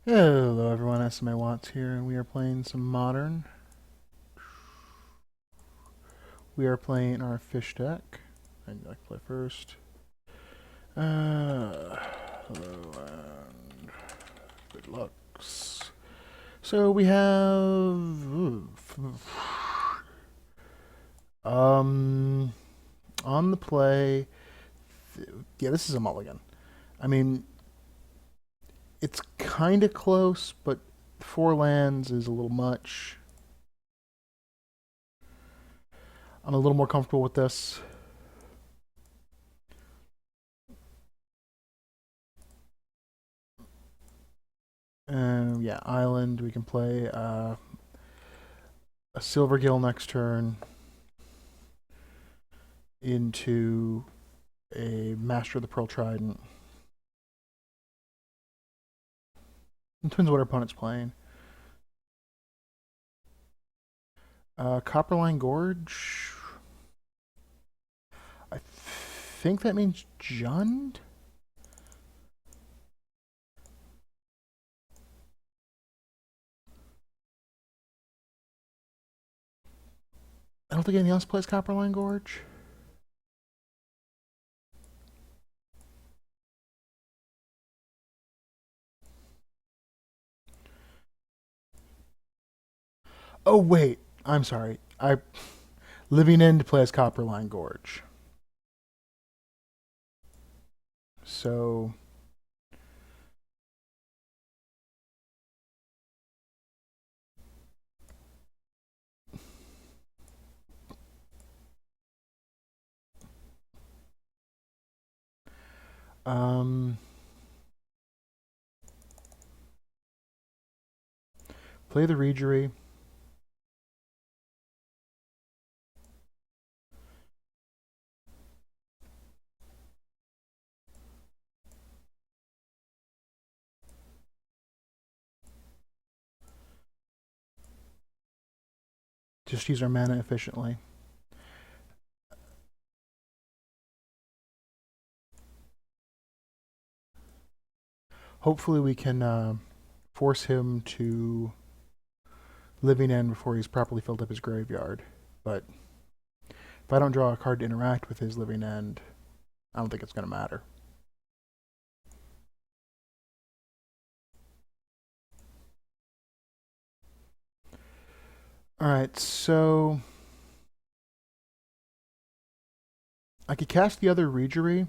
Hello everyone, SMA Watts here, and we are playing some Modern. We are playing our fish deck. I'd like to play first. Hello and good lucks. So we have... on the play... Yeah, this is a mulligan. I mean, it's kind of close, but 4 lands is a little much. I'm a little more comfortable with this. Yeah, island. We can play a Silvergill next turn into a Master of the Pearl Trident. It depends what our opponent's playing. Copperline Gorge. I think that means Jund? I don't think anything else plays Copperline Gorge. Oh, wait. I'm sorry. Living End plays Copperline Gorge. So... Um... Play the Regery. Just use our mana efficiently. Hopefully we can force him to Living End before he's properly filled up his graveyard. But if I don't draw a card to interact with his Living End, I don't think it's going to matter. Alright, so... I could cast the other Regery,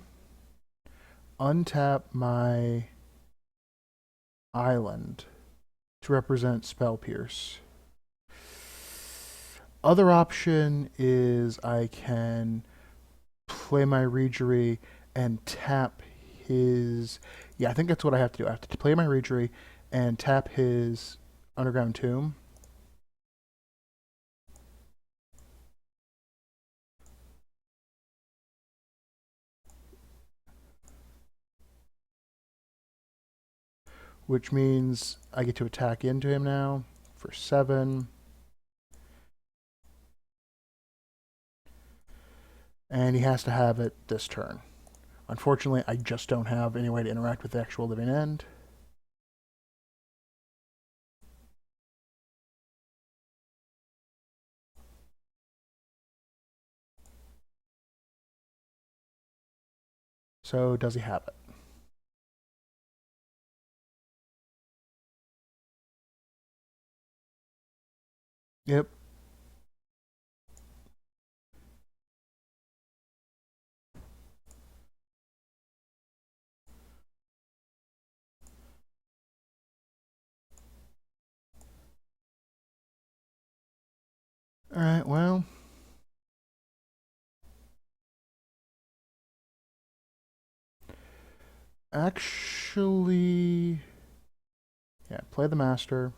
untap my island to represent Spell Pierce. Other option is I can play my Regery and tap his... Yeah, I think that's what I have to do. I have to play my Regery and tap his Underground Tomb. Which means I get to attack into him now for 7. And he has to have it this turn. Unfortunately, I just don't have any way to interact with the actual Living End. So does he have it? Yep. Alright, well. Actually... Yeah, play the Master.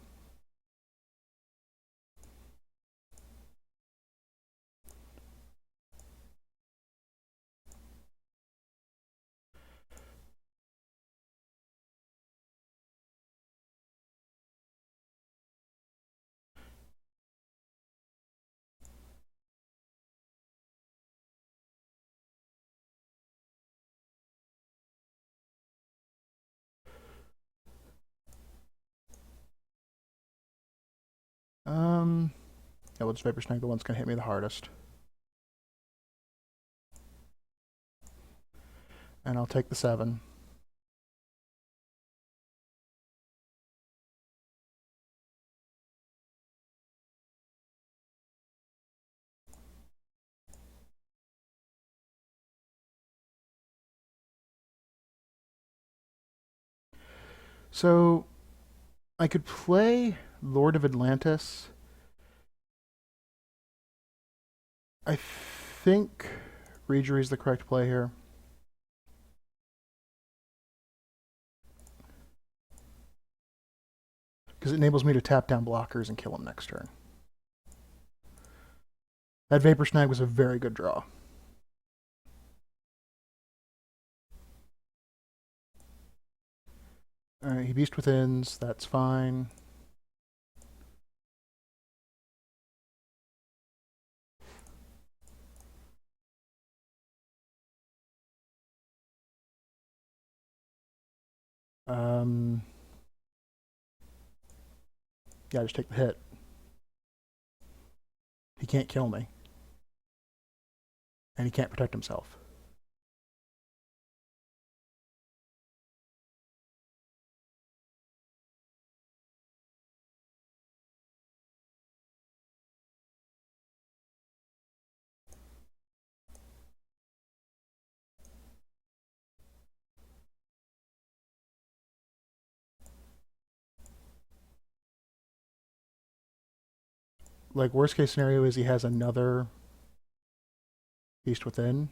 Yeah, we'll just Vapor Snag the one's gonna hit me the hardest. And I'll take the 7. So I could play Lord of Atlantis. I think Reejerey is the correct play here. Because it enables me to tap down blockers and kill them next turn. That Vapor Snag was a very good draw. Alright, he Beast Withins, that's fine. Yeah, just take the hit. He can't kill me. And he can't protect himself. Like, worst case scenario is he has another Beast Within.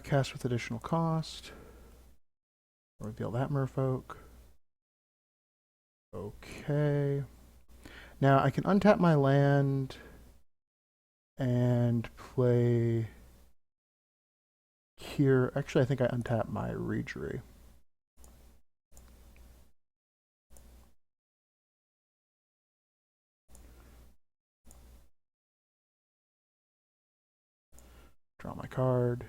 Cast with additional cost. Reveal that merfolk. Okay. Now I can untap my land and play here. Actually, I think I untap my Reejerey. Draw my card.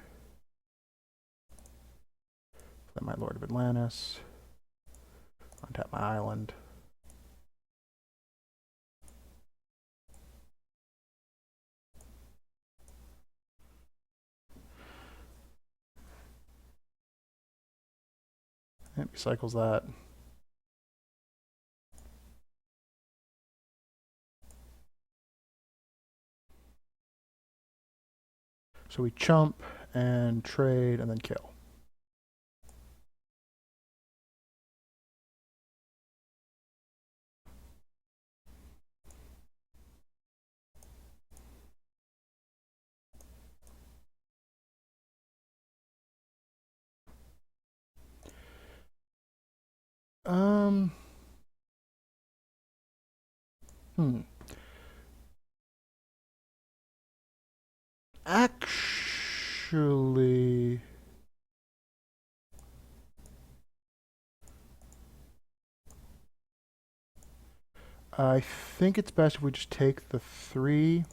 Play my Lord of Atlantis. Untap my island. And he cycles that. So we chump and trade and then kill. Um. Actually, I think it's best if we just take the 3,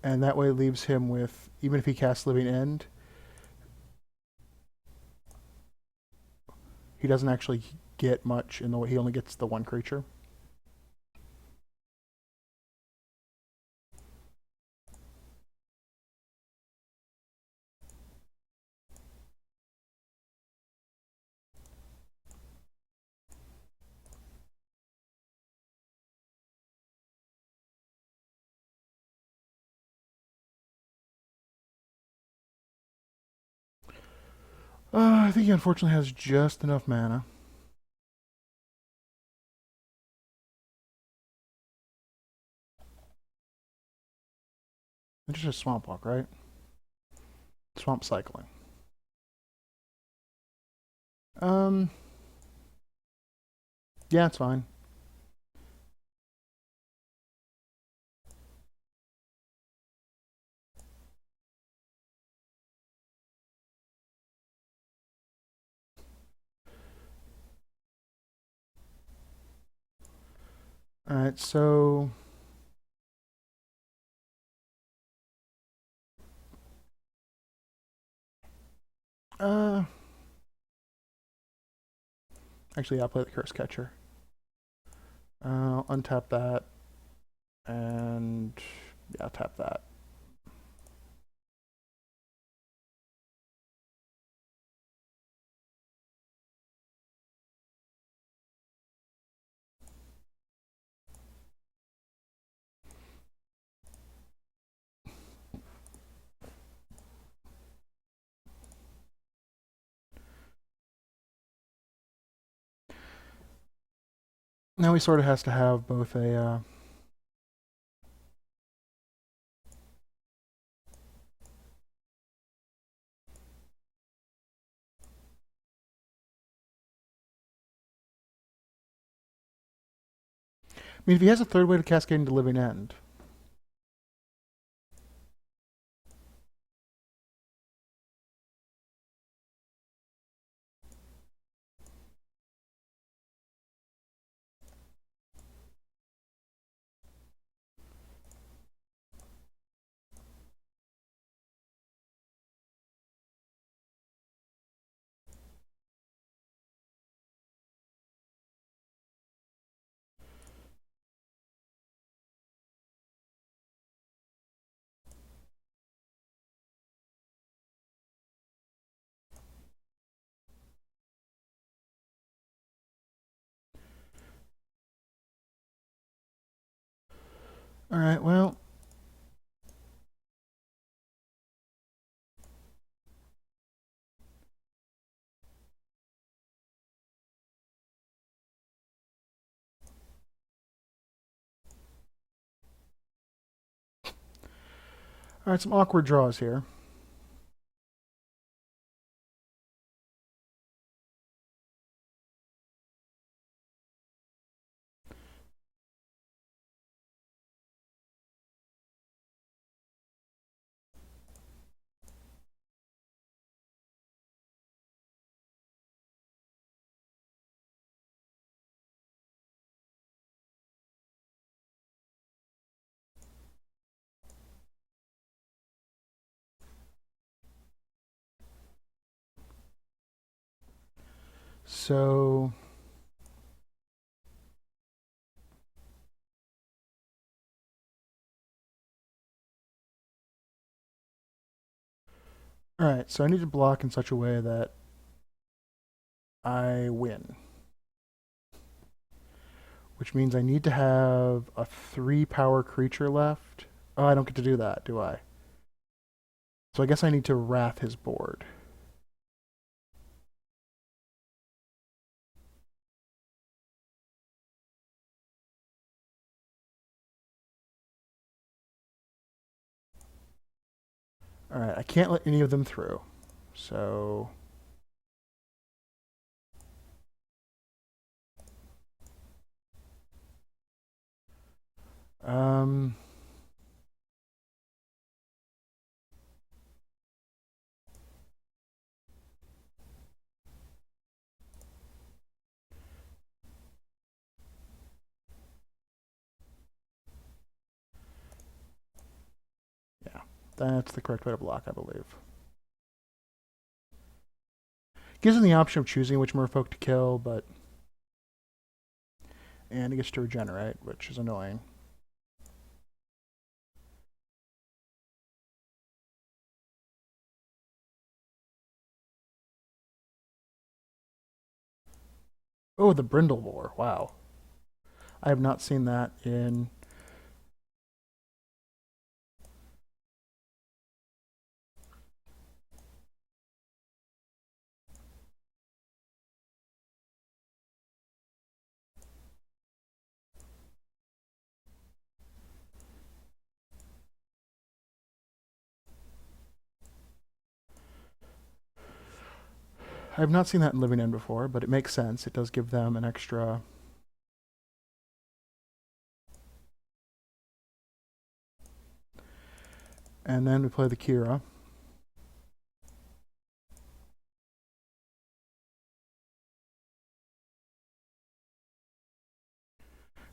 and that way it leaves him with, even if he casts Living End, he doesn't actually get much in the way, he only gets the 1 creature. I think he unfortunately has just enough mana. It's just a Swamp Walk, right? Swamp cycling. Yeah, it's fine. Alright, so... Actually, I'll play the Curse Catcher. I'll untap that. And... yeah, I'll tap that. Now he sort of has to have both a... I mean, if he has a third way to cascade into Living End... Alright, well... Alright, some awkward draws here. So... Alright, so I need to block in such a way that I win. Which means I need to have a 3-power creature left. Oh, I don't get to do that, do I? So I guess I need to Wrath his board. Alright, I can't let any of them through. So... Um... Yeah, that's the correct way to block, I believe. Gives him the option of choosing which merfolk to kill, but... And he gets to regenerate, which is annoying. Oh, the Brindlevore. Wow. I have not seen that in... I have not seen that in Living End before, but it makes sense. It does give them an extra... And then we play the Kira.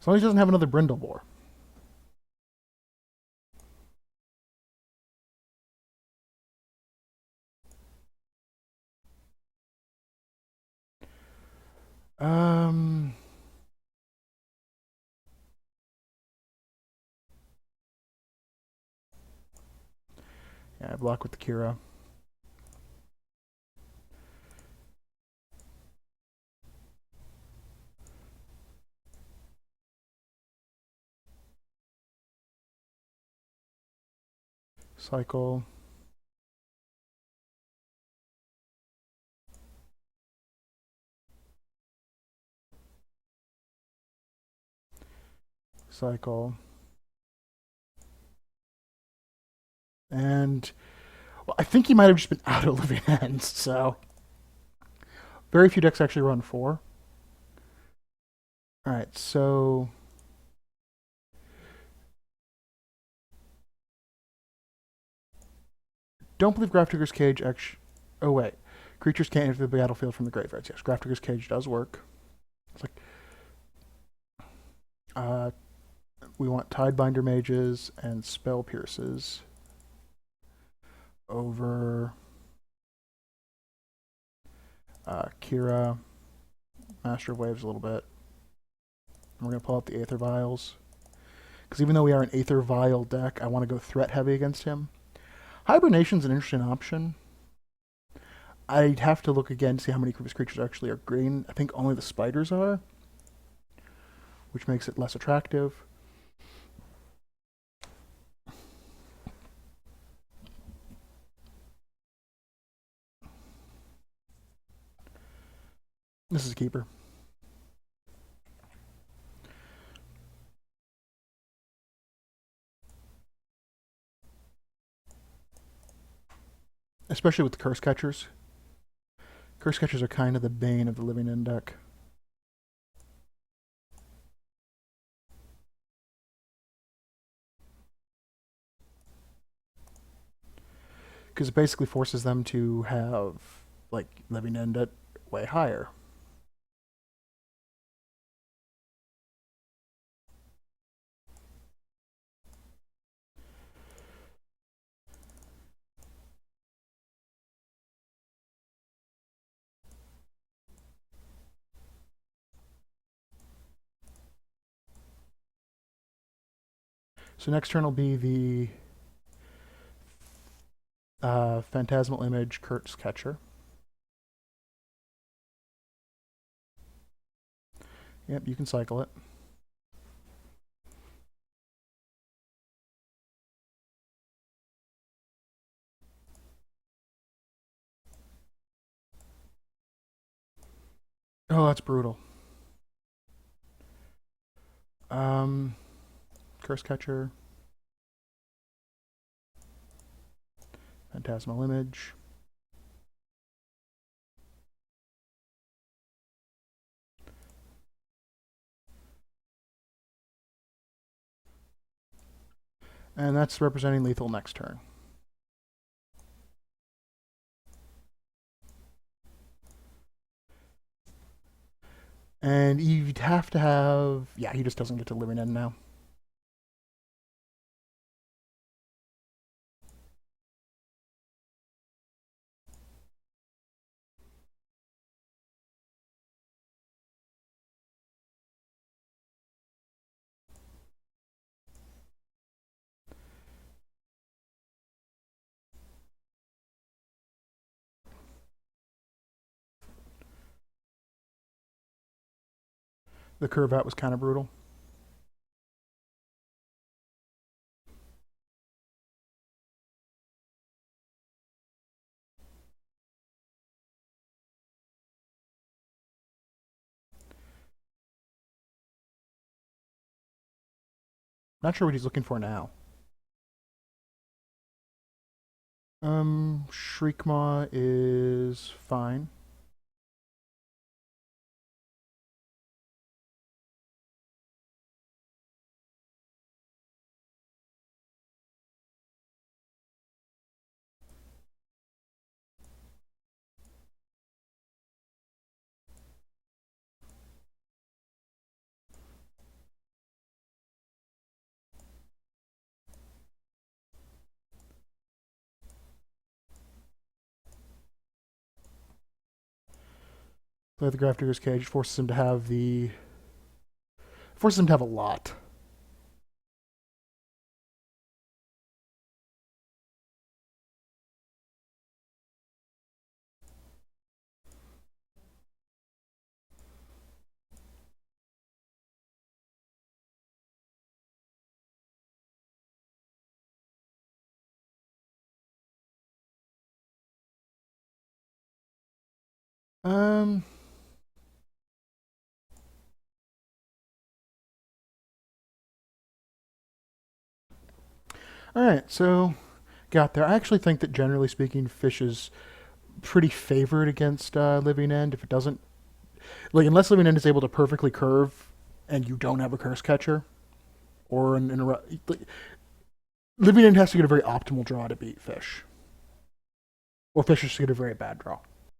As long as he doesn't have another Brindlebore. Um, yeah, I block with the Kira. Cycle. Cycle. And well, I think he might have just been out of living ends, so very few decks actually run 4. Alright, so don't believe Grafdigger's Cage actually. Oh, wait. Creatures can't enter the battlefield from the graveyards. Yes, Grafdigger's Cage does work. It's like, we want Tidebinder Mages and Spell Pierces over Kira, Master of Waves a little bit. And we're going to pull out the Aether Vials. Because even though we are an Aether Vial deck, I want to go threat heavy against him. Hibernation's an interesting option. I'd have to look again to see how many of his creatures actually are green. I think only the spiders are, which makes it less attractive. This is a keeper. Especially with the Curse Catchers. Curse Catchers are kind of the bane of the Living End deck. Because it basically forces them to have, like, Living End at way higher. So next turn will be the Phantasmal Image Curse Catcher. Yep, you can cycle it. Oh, that's brutal. Curse Catcher. Phantasmal Image. And that's representing lethal next turn. And you'd have to have... Yeah, he just doesn't get to Living End now. The curve out was kind of brutal. Not sure what he's looking for now. Shriekmaw is fine. With the Grafdigger's Cage, it forces him to have forces him to have a lot. Um, all right, so got there. I actually think that generally speaking, Fish is pretty favored against Living End. If it doesn't, like, unless Living End is able to perfectly curve, and you don't have a curse catcher, or an interrupt, like, Living End has to get a very optimal draw to beat Fish, or Fish has to get a very bad draw.